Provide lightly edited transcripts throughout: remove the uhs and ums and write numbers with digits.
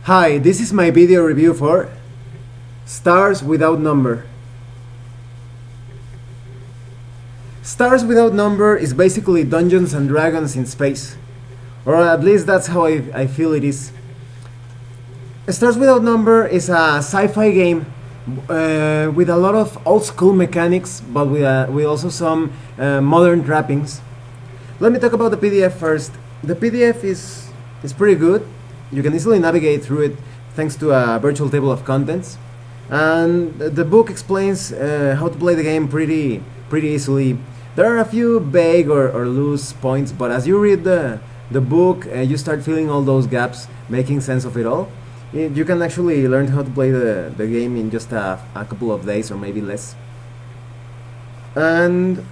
Hi, this is my video review for Stars Without Number. Stars Without Number is basically Dungeons and Dragons in space. Or at least that's how I feel it is. Stars Without Number is a sci-fi game with a lot of old school mechanics, but with also some modern trappings. Let me talk about the PDF first. The PDF is pretty good. You can easily navigate through it thanks to a virtual table of contents, and the book explains how to play the game pretty easily. There are a few vague or loose points, but as you read the book, you start filling all those gaps, making sense of it all. You can actually learn how to play the game in just a couple of days or maybe less. And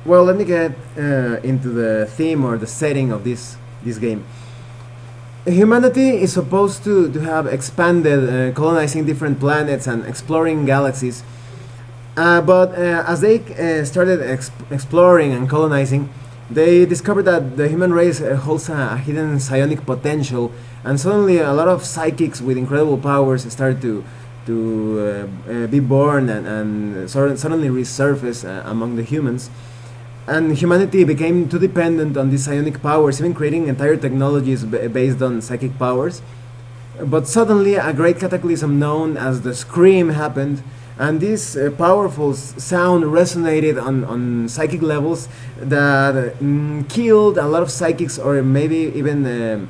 well, let me get into the theme or the setting of this game. Humanity is supposed to have expanded, colonizing different planets and exploring galaxies. But as they started exploring and colonizing, they discovered that the human race holds a hidden psionic potential, and suddenly a lot of psychics with incredible powers started to be born and suddenly resurface among the humans. And humanity became too dependent on these psionic powers, even creating entire technologies based on psychic powers. But suddenly, a great cataclysm known as the Scream happened, and this powerful sound resonated on psychic levels that killed a lot of psychics, or maybe even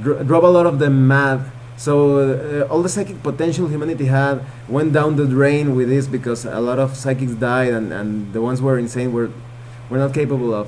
drove a lot of them mad. So all the psychic potential humanity had went down the drain with this, because a lot of psychics died, and the ones who were insane were not capable of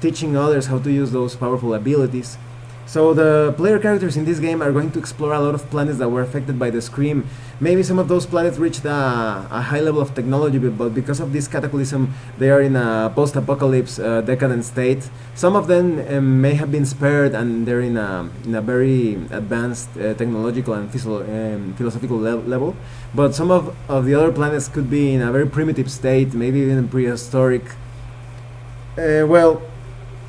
teaching others how to use those powerful abilities. So the player characters in this game are going to explore a lot of planets that were affected by the Scream. Maybe some of those planets reached a high level of technology, but because of this cataclysm, they are in a post-apocalypse decadent state. Some of them may have been spared, and they're in a very advanced technological and philosophical level. But some of the other planets could be in a very primitive state, maybe even prehistoric. Well,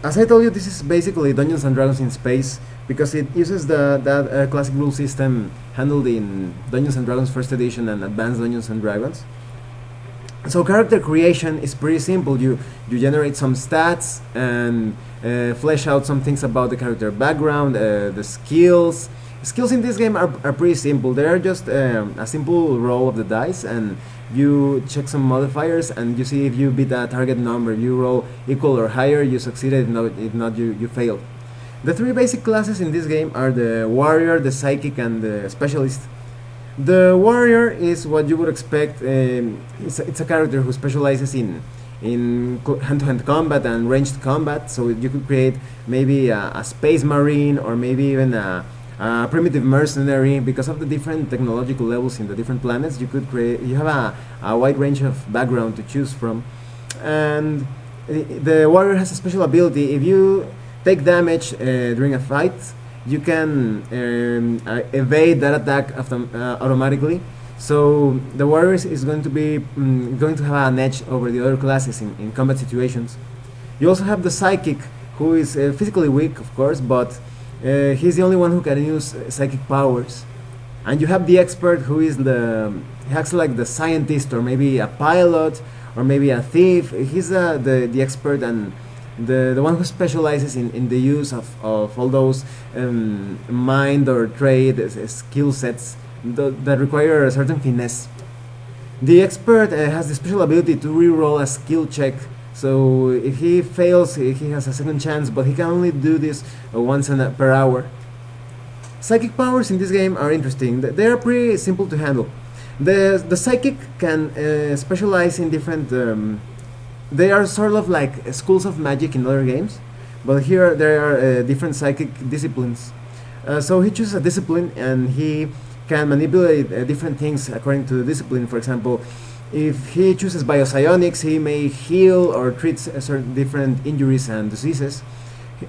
as I told you, this is basically Dungeons and Dragons in space, because it uses that classic rule system handled in Dungeons and Dragons First Edition and Advanced Dungeons and Dragons. So character creation is pretty simple. You generate some stats and flesh out some things about the character background, the skills. Skills in this game are pretty simple. They are just a simple roll of the dice, and you check some modifiers, and you see if you beat a target number. You roll equal or higher, you succeeded. If not, you failed. The three basic classes in this game are the warrior, the psychic, and the specialist. The warrior is what you would expect. It's a character who specializes in hand-to-hand combat and ranged combat. So you could create maybe a space marine, or maybe even a primitive mercenary. Because of the different technological levels in the different planets, you have a wide range of background to choose from. And the warrior has a special ability. If you take damage during a fight, you can evade that attack automatically. So the warrior is going to have an edge over the other classes in combat situations. You also have the psychic, who is physically weak, of course, but he's the only one who can use psychic powers. And you have the expert, who is he acts like the scientist, or maybe a pilot, or maybe a thief. He's the expert, and the one who specializes in the use of all those mind or trade skill sets that require a certain finesse. The expert has the special ability to re-roll a skill check. So if he fails, he has a second chance, but he can only do this once per hour. Psychic powers in this game are interesting. They are pretty simple to handle. The psychic can specialize in different. They are sort of like schools of magic in other games, but here there are different psychic disciplines. So he chooses a discipline, and he can manipulate different things according to the discipline. For example, if he chooses biopsionics, he may heal or treat certain different injuries and diseases.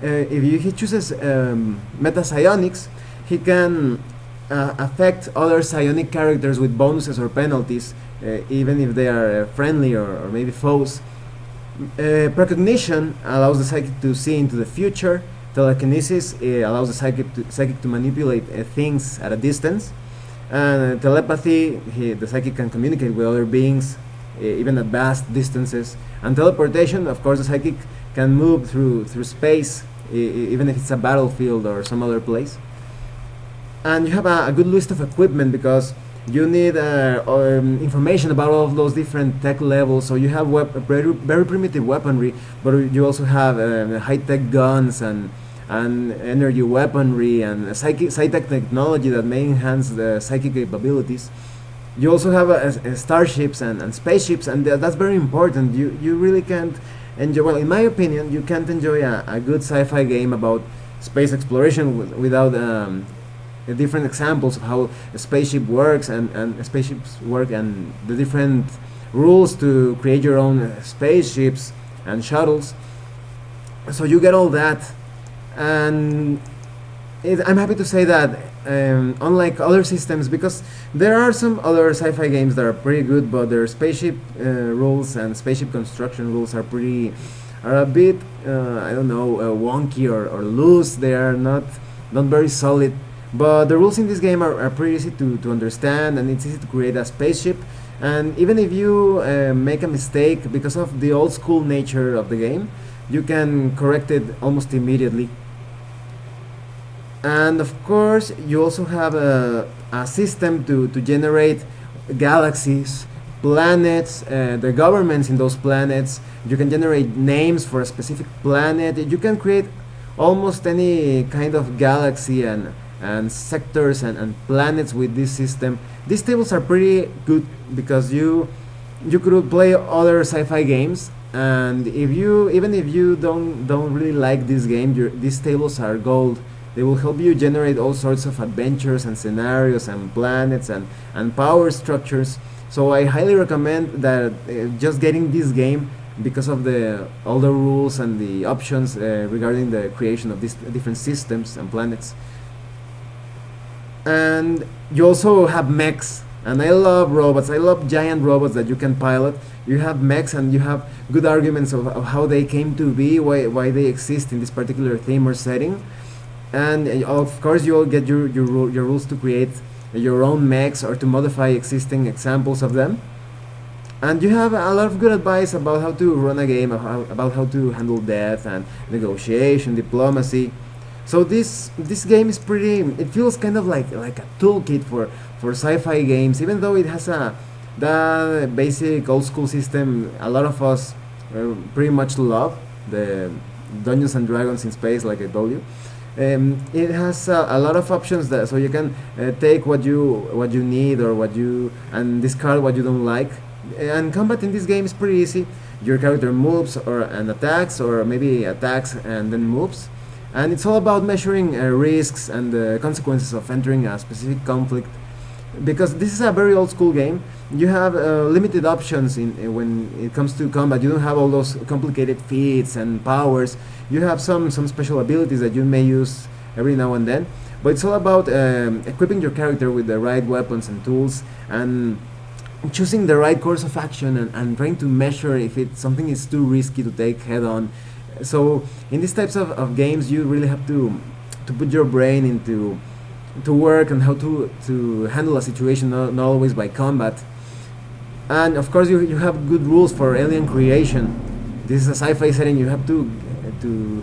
If he chooses metapsionics, he can affect other psionic characters with bonuses or penalties, even if they are friendly or maybe foes. Precognition allows the psychic to see into the future. Telekinesis allows the psychic to manipulate things at a distance. And telepathy, the psychic can communicate with other beings, even at vast distances. And teleportation, of course, the psychic can move through space, even if it's a battlefield or some other place. And you have a good list of equipment because you need information about all of those different tech levels. So you have very primitive weaponry, but you also have high-tech guns and energy weaponry and psychic technology that may enhance the psychic capabilities. You also have starships and spaceships, and that's very important. You really can't enjoy, well, in my opinion, you can't enjoy a good sci-fi game about space exploration without different examples of how a spaceship works and spaceships work, and the different rules to create your own spaceships and shuttles. So you get all that, and I'm happy to say that unlike other systems, because there are some other sci-fi games that are pretty good, but their spaceship rules and spaceship construction rules are a bit I don't know, wonky or loose. They are not very solid. But the rules in this game are pretty easy to understand, and it's easy to create a spaceship. And even if you make a mistake because of the old school nature of the game, you can correct it almost immediately. And of course, you also have a system to generate galaxies, planets, the governments in those planets. You can generate names for a specific planet. You can create almost any kind of galaxy and sectors and planets with this system. These tables are pretty good because you could play other sci-fi games, and even if you don't really like this game, these tables are gold. They will help you generate all sorts of adventures and scenarios and planets and power structures. So I highly recommend that just getting this game because of all the rules and the options regarding the creation of these different systems and planets. And you also have mechs, and I love robots. I love giant robots that you can pilot. You have mechs, and you have good arguments of how they came to be, why they exist in this particular theme or setting. And of course you'll get your rules to create your own mechs or to modify existing examples of them. And you have a lot of good advice about how to run a game, about how to handle death and negotiation, diplomacy. So this game is pretty. It feels kind of like a toolkit for sci-fi games, even though it has the basic old school system. A lot of us pretty much love the Dungeons and Dragons in space, like I told you. It has a lot of options so you can take what you need and discard what you don't like. And combat in this game is pretty easy. Your character moves and attacks, or maybe attacks and then moves. And it's all about measuring risks and the consequences of entering a specific conflict. Because this is a very old school game, you have limited options when it comes to combat. You don't have all those complicated feats and powers. You have some special abilities that you may use every now and then. But it's all about equipping your character with the right weapons and tools, and choosing the right course of action, and trying to measure if something is too risky to take head on. So in these types of games, you really have to put your brain into work and how to handle a situation, not always by combat. And of course you have good rules for alien creation. This is a sci-fi setting. You have to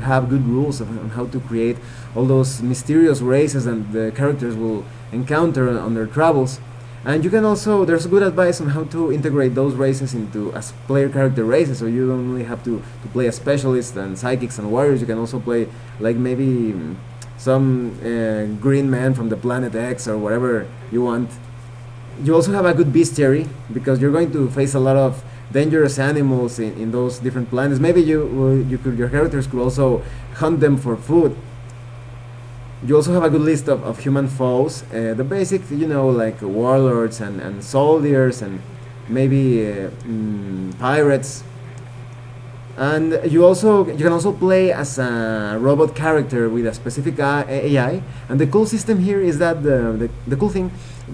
have good rules on how to create all those mysterious races and the characters will encounter on their travels. And you can also, there's good advice on how to integrate those races into as player character races, so you don't really have to play as specialists and psychics and warriors. You can also play like maybe some green man from the planet X or whatever you want. You also have a good bestiary because you're going to face a lot of dangerous animals in those different planets. Maybe your characters could also hunt them for food. You also have a good list of human foes, the basic, like warlords and soldiers and maybe pirates. And you can also play as a robot character with a specific AI. And the cool system here is that the cool thing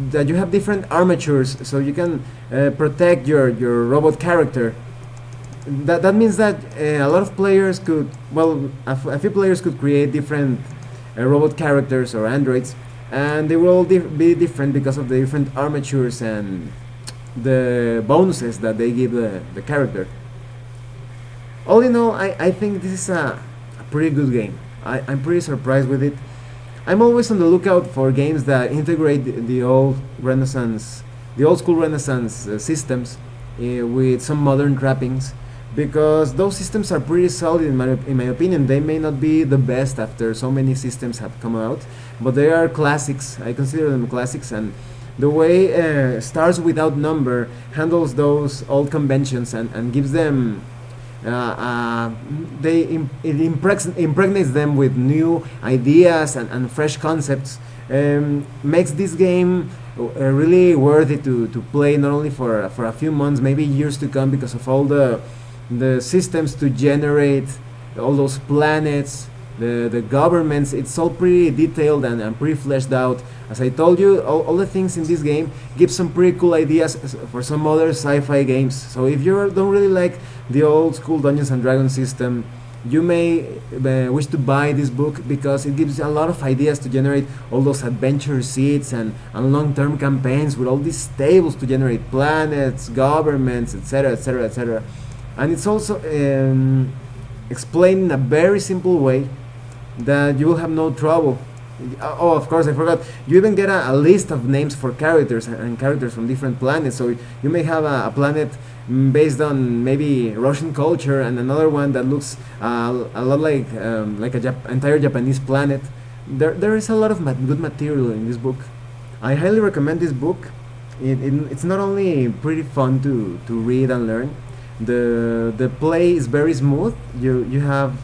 that you have different armatures, so you can protect your robot character. that means that a lot of players could, well, a few players could create different robot characters or androids, and they will all be different because of the different armatures and the bonuses that they give the character. All in all, I think this is a pretty good game. I'm pretty surprised with it. I'm always on the lookout for games that integrate the old Renaissance, the old school Renaissance systems with some modern trappings, because those systems are pretty solid in my opinion. They may not be the best after so many systems have come out, but they are classics. I consider them classics, and the way Stars Without Number handles those old conventions and gives them it impregnates them with new ideas and fresh concepts, makes this game really worthy to play, not only for a few months, maybe years to come, because of all the systems to generate all those planets, the governments. It's all pretty detailed and pretty fleshed out. As I told you, all the things in this game give some pretty cool ideas for some other sci-fi games. So if you don't really like the old school Dungeons and Dragons system, you may wish to buy this book, because it gives a lot of ideas to generate all those adventure seeds and long-term campaigns with all these tables to generate planets, governments, etc., etc., etc. And it's also explained in a very simple way that you will have no trouble. Oh, of course, I forgot. You even get a list of names for characters and characters from different planets. So you may have a planet based on maybe Russian culture, and another one that looks a lot like a entire Japanese planet. There is a lot of good material in this book. I highly recommend this book. It's not only pretty fun to read and learn. The play is very smooth. You have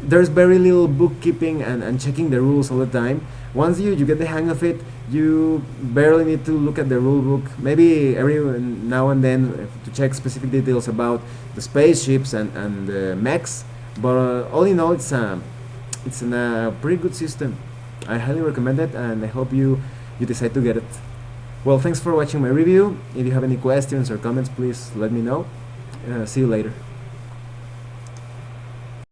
There's very little bookkeeping and checking the rules all the time. Once you get the hang of it, you barely need to look at the rule book. Maybe every now and then to check specific details about the spaceships and the mechs. But all in all, it's a pretty good system. I highly recommend it, and I hope you decide to get it. Well, thanks for watching my review. If you have any questions or comments, please let me know. See you later.